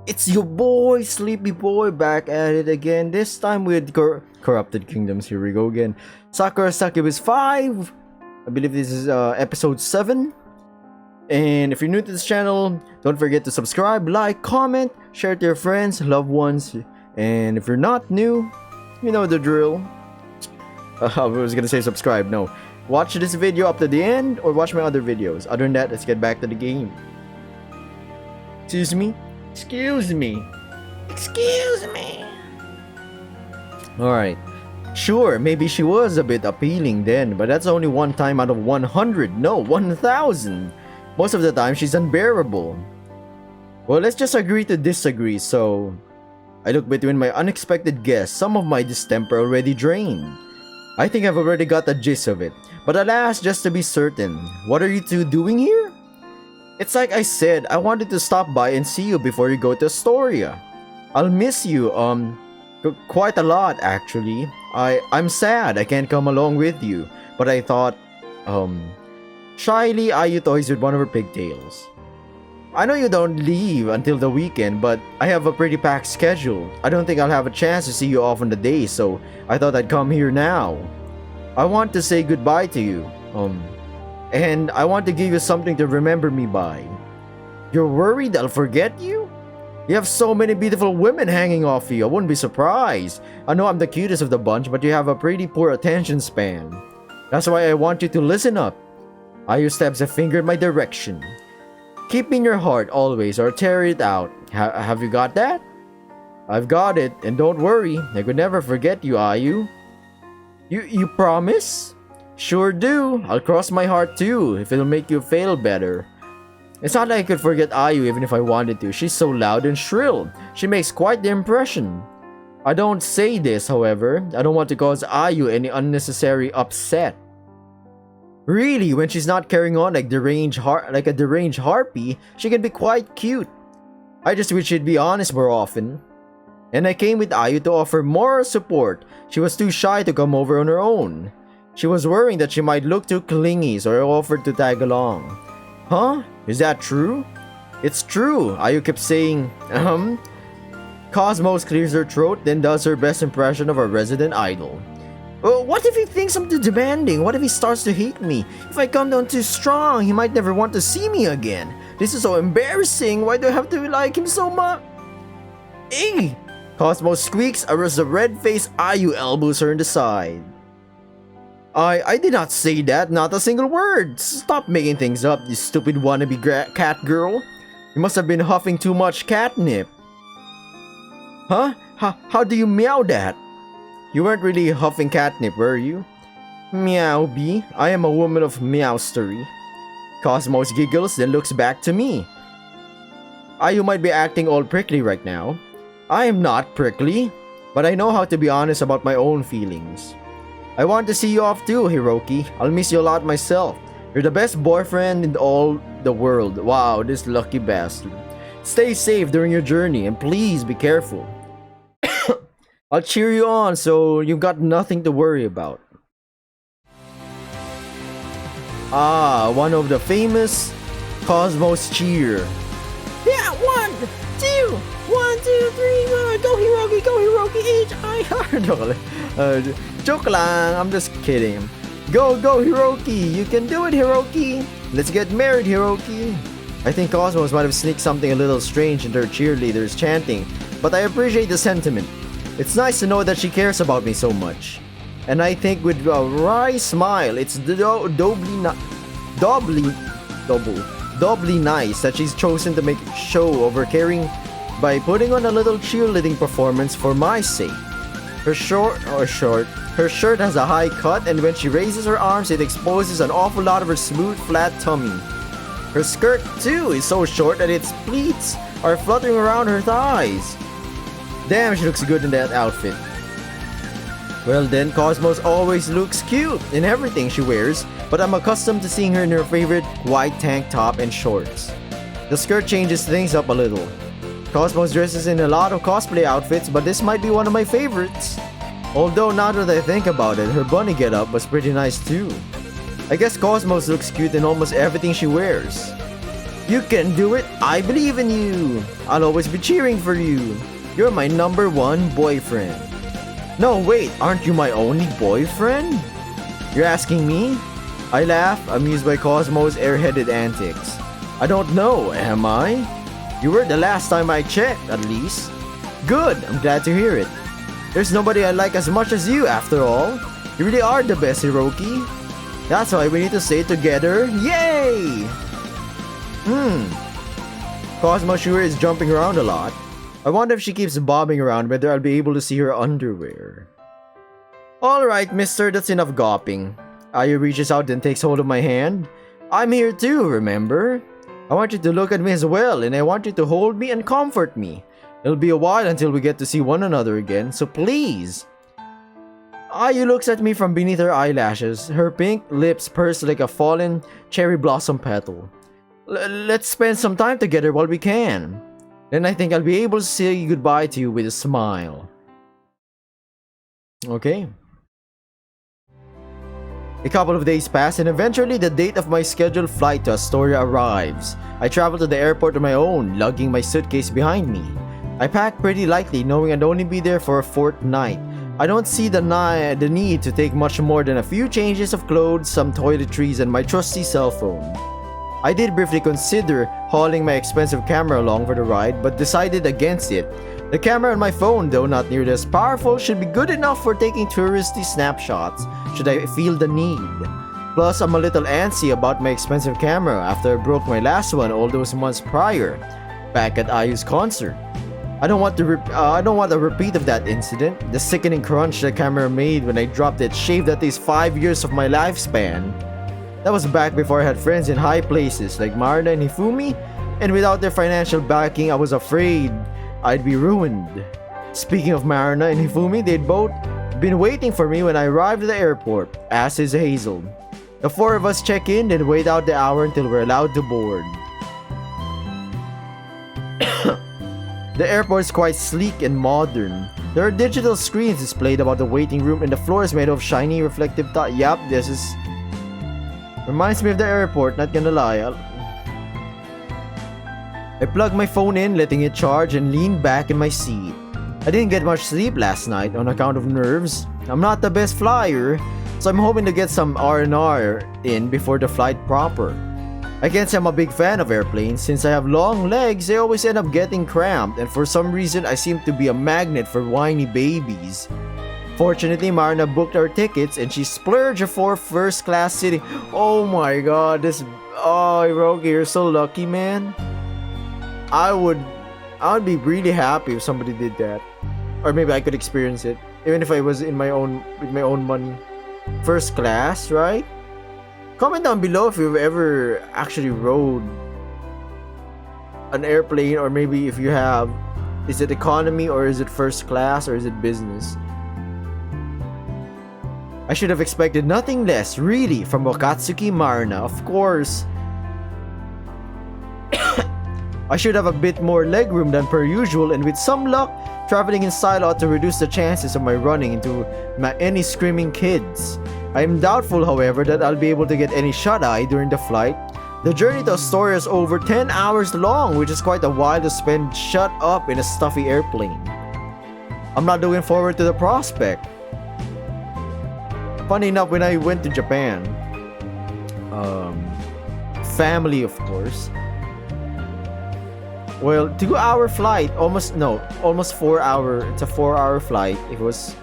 It's your boy, Sleepy Boy, back at it again. This time with Corrupted Kingdoms. Here we go again. SakuraSuccubus 5. I believe this is episode 7. And if you're new to this channel, don't forget to subscribe, like, comment, share to your friends, loved ones. And if you're not new, you know the drill. I was gonna say subscribe, no. Watch this video up to the end or watch my other videos. Other than that, let's get back to the game. Excuse me? Excuse me. Excuse me. Alright. Sure, maybe she was a bit appealing then, but that's only one time out of 100. No, 1,000. Most of the time, she's unbearable. Well, let's just agree to disagree, so... I look between my unexpected guess. Some of my distemper already drained. I think I've already got the gist of it. But alas, just to be certain, what are you two doing here? It's like I said, I wanted to stop by and see you before you go to Astoria. I'll miss you, quite a lot actually. I'm sad I can't come along with you, but I thought, shyly Ayu toys with one of her pigtails. I know you don't leave until the weekend, but I have a pretty packed schedule. I don't think I'll have a chance to see you off on the day, so I thought I'd come here now. I want to say goodbye to you, and I want to give you something to remember me by. You're worried I'll forget you? You have so many beautiful women hanging off you, I wouldn't be surprised. I know I'm the cutest of the bunch, but you have a pretty poor attention span. That's why I want you to listen up. Ayu stabs a finger in my direction. Keep in your heart always or tear it out. Have you got that? I've got it, and don't worry, I could never forget you, Ayu. You promise? Sure do. I'll cross my heart too, if it'll make you feel better. It's not like I could forget Ayu even if I wanted to. She's so loud and shrill. She makes quite the impression. I don't say this, however. I don't want to cause Ayu any unnecessary upset. Really, when she's not carrying on like a deranged harpy, she can be quite cute. I just wish she'd be honest more often. And I came with Ayu to offer moral support. She was too shy to come over on her own. She was worrying that she might look too clingy, so I offered to tag along. Huh? Is that true? It's true, Ayu kept saying, Cosmos clears her throat, then does her best impression of our resident idol. Well, what if he thinks I'm too demanding? What if he starts to hate me? If I come down too strong, he might never want to see me again. This is so embarrassing. Why do I have to like him so much? Hey! Cosmos squeaks as the red-faced Ayu elbows her in the side. I did not say that, not a single word. Stop making things up, you stupid wannabe cat girl. You must have been huffing too much catnip. Huh? How do you meow that? You weren't really huffing catnip, were you? Meow bee, I am a woman of meowstery. Cosmos giggles, then looks back to me. Ayu might be acting all prickly right now. I am not prickly, but I know how to be honest about my own feelings. I want to see you off too, Hiroki. I'll miss you a lot myself. You're the best boyfriend in all the world. Wow, this lucky bastard. Stay safe during your journey and please be careful. I'll cheer you on so you've got nothing to worry about. Ah, one of the famous Cosmos cheer. Yeah, 1, 2, 1, 2, 3, 1. Go Hiroki, H-I-R. Joke lang, I'm just kidding. Go Hiroki, you can do it Hiroki. Let's get married Hiroki. I think Cosmos might have sneaked something a little strange into her cheerleaders chanting, but I appreciate the sentiment. It's nice to know that she cares about me so much. And I think with a wry smile, it's doubly nice that she's chosen to make show of her caring by putting on a little cheerleading performance for my sake. Her shirt has a high cut, and when she raises her arms, it exposes an awful lot of her smooth, flat tummy. Her skirt, too, is so short that its pleats are fluttering around her thighs. Damn, she looks good in that outfit. Well then, Cosmos always looks cute in everything she wears, but I'm accustomed to seeing her in her favorite white tank top and shorts. The skirt changes things up a little. Cosmos dresses in a lot of cosplay outfits, but this might be one of my favorites. Although now that I think about it, her bunny getup was pretty nice too. I guess Cosmos looks cute in almost everything she wears. You can do it! I believe in you. I'll always be cheering for you. You're my #1 boyfriend. No, wait, aren't you my only boyfriend? You're asking me? I laugh, amused by Cosmo's airheaded antics. I don't know, am I? You were the last time I checked, at least. Good, I'm glad to hear it. There's nobody I like as much as you, after all. You really are the best, Hiroki. That's why we need to stay together. Yay! Cosmo sure is jumping around a lot. I wonder if she keeps bobbing around whether I'll be able to see her underwear. Alright, mister, that's enough gawping. Ayu reaches out and takes hold of my hand. I'm here too, remember? I want you to look at me as well, and I want you to hold me and comfort me. It'll be a while until we get to see one another again, so please. Ayu looks at me from beneath her eyelashes, her pink lips pursed like a fallen cherry blossom petal. Let's spend some time together while we can. Then I think I'll be able to say goodbye to you with a smile. Okay. A couple of days pass and eventually the date of my scheduled flight to Astoria arrives. I travel to the airport on my own, lugging my suitcase behind me. I pack pretty lightly, knowing I'd only be there for a fortnight. I don't see the need to take much more than a few changes of clothes, some toiletries, and my trusty cell phone. I did briefly consider hauling my expensive camera along for the ride, but decided against it. The camera on my phone, though not nearly as powerful, should be good enough for taking touristy snapshots, should I feel the need. Plus, I'm a little antsy about my expensive camera after I broke my last one all those months prior, back at Ayu's concert. I don't want a repeat of that incident. The sickening crunch the camera made when I dropped it shaved at least 5 years of my lifespan. That was back before I had friends in high places like Marina and Hifumi, and without their financial backing, I was afraid I'd be ruined. Speaking of Marina and Hifumi, they'd both been waiting for me when I arrived at the airport, as is Hazel. The four of us check in and wait out the hour until we're allowed to board. The airport is quite sleek and modern. There are digital screens displayed about the waiting room and the floor is made of shiny reflective tile. Yup, this is... reminds me of the airport, not gonna lie. I plugged my phone in, letting it charge, and leaned back in my seat. I didn't get much sleep last night on account of nerves. I'm not the best flyer, so I'm hoping to get some R&R in before the flight proper. I can't say I'm a big fan of airplanes. Since I have long legs, I always end up getting cramped, and for some reason I seem to be a magnet for whiny babies. Fortunately, Marina booked our tickets and she splurged for first class sitting. Oh my god, oh, Hiroki, you're so lucky, man. I would be really happy if somebody did that. Or maybe I could experience it, even if I was with my own money. First class, right? Comment down below if you've ever actually rode an airplane, or maybe if you have. Is it economy, or is it first class, or is it business? I should have expected nothing less, really, from Wakatsuki Marina, of course. I should have a bit more legroom than per usual, and with some luck, traveling in style ought to reduce the chances of my running into any screaming kids. I am doubtful, however, that I'll be able to get any shut-eye during the flight. The journey to Astoria is over 10 hours long, which is quite a while to spend shut up in a stuffy airplane. I'm not looking forward to the prospect. Funny enough, when I went to Japan, family of course, well, 2-hour flight, almost 4 hour, it's a 4-hour flight. If it was,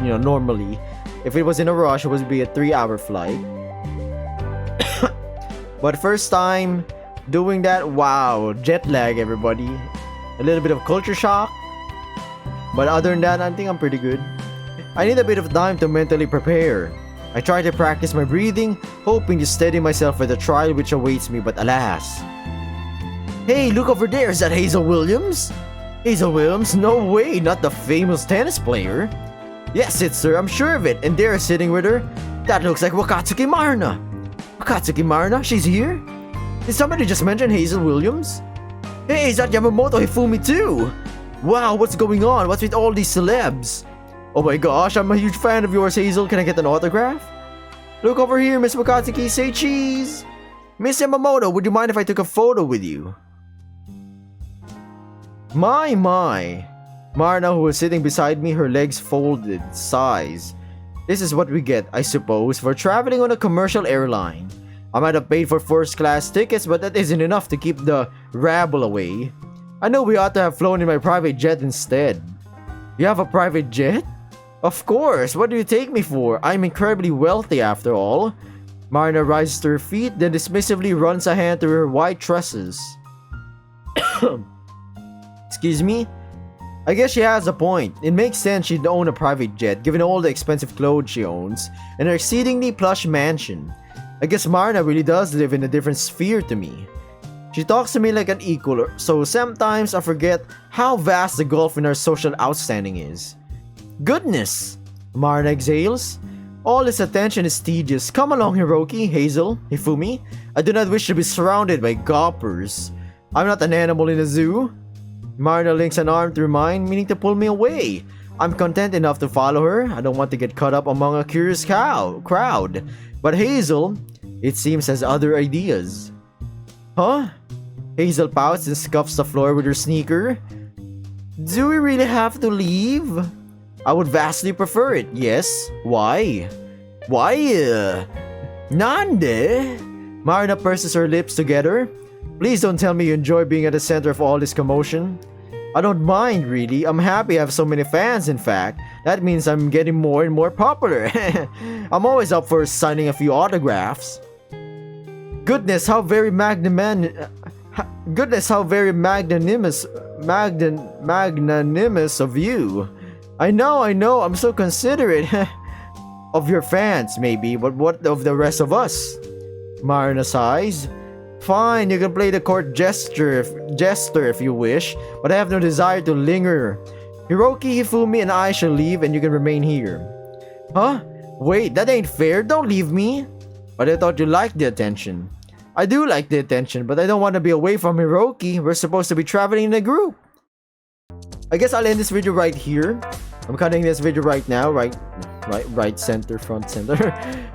normally, if it was in a rush, it would be a 3-hour flight. But first time doing that, wow, jet lag, everybody. A little bit of culture shock. But other than that, I think I'm pretty good. I need a bit of time to mentally prepare. I try to practice my breathing, hoping to steady myself for the trial which awaits me, but alas. Hey, look over there, is that Hazel Williams? Hazel Williams? No way, not the famous tennis player. Yes, it's her, I'm sure of it, and there sitting with her, that looks like Wakatsuki Marina. Wakatsuki Marina? She's here? Did somebody just mention Hazel Williams? Hey, is that Yamamoto Hifumi too? Wow, what's going on? What's with all these celebs? Oh my gosh, I'm a huge fan of yours, Hazel. Can I get an autograph? Look over here, Miss Wakatsuki. Say cheese. Miss Yamamoto, would you mind if I took a photo with you? My. Marina, who was sitting beside me, her legs folded, sighs. This is what we get, I suppose, for traveling on a commercial airline. I might have paid for first class tickets, but that isn't enough to keep the rabble away. I know we ought to have flown in my private jet instead. You have a private jet? Of course, what do you take me for? I'm incredibly wealthy after all. Marina rises to her feet, then dismissively runs a hand through her white tresses. Excuse me? I guess she has a point. It makes sense she'd own a private jet, given all the expensive clothes she owns, and her exceedingly plush mansion. I guess Marina really does live in a different sphere to me. She talks to me like an equal, so sometimes I forget how vast the gulf in our social outstanding is. Goodness! Marina exhales. All this attention is tedious. Come along, Hiroki, Hazel, Hifumi. I do not wish to be surrounded by gawpers. I'm not an animal in a zoo. Marina links an arm through mine, meaning to pull me away. I'm content enough to follow her. I don't want to get caught up among a curious crowd. But Hazel, it seems, has other ideas. Huh? Hazel pouts and scuffs the floor with her sneaker. Do we really have to leave? I would vastly prefer it, yes. Why? Nande? Marina purses her lips together. Please don't tell me you enjoy being at the center of all this commotion. I don't mind, really. I'm happy I have so many fans, in fact. That means I'm getting more and more popular. I'm always up for signing a few autographs. Goodness, how very magnanimous of you. I know, I'm so considerate. Of your fans, maybe, but what of the rest of us? Marina sighs. Fine, you can play the court jester if you wish, but I have no desire to linger. Hiroki, Hifumi, and I shall leave, and you can remain here. Huh? Wait, that ain't fair, don't leave me. But I thought you liked the attention. I do like the attention, but I don't want to be away from Hiroki. We're supposed to be traveling in a group. I guess I'll end this video right here. I'm cutting this video right now, right center, front center.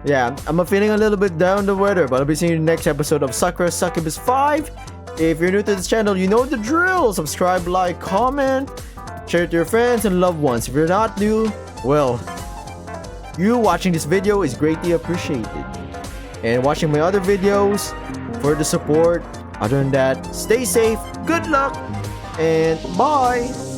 Yeah, I'm feeling a little bit down the weather, but I'll be seeing you in the next episode of SakuraSuccubus 5. If you're new to this channel, you know the drill. Subscribe, like, comment, share it to your friends and loved ones. If you're not new, well, you watching this video is greatly appreciated. And watching my other videos for the support. Other than that, stay safe, good luck, and bye!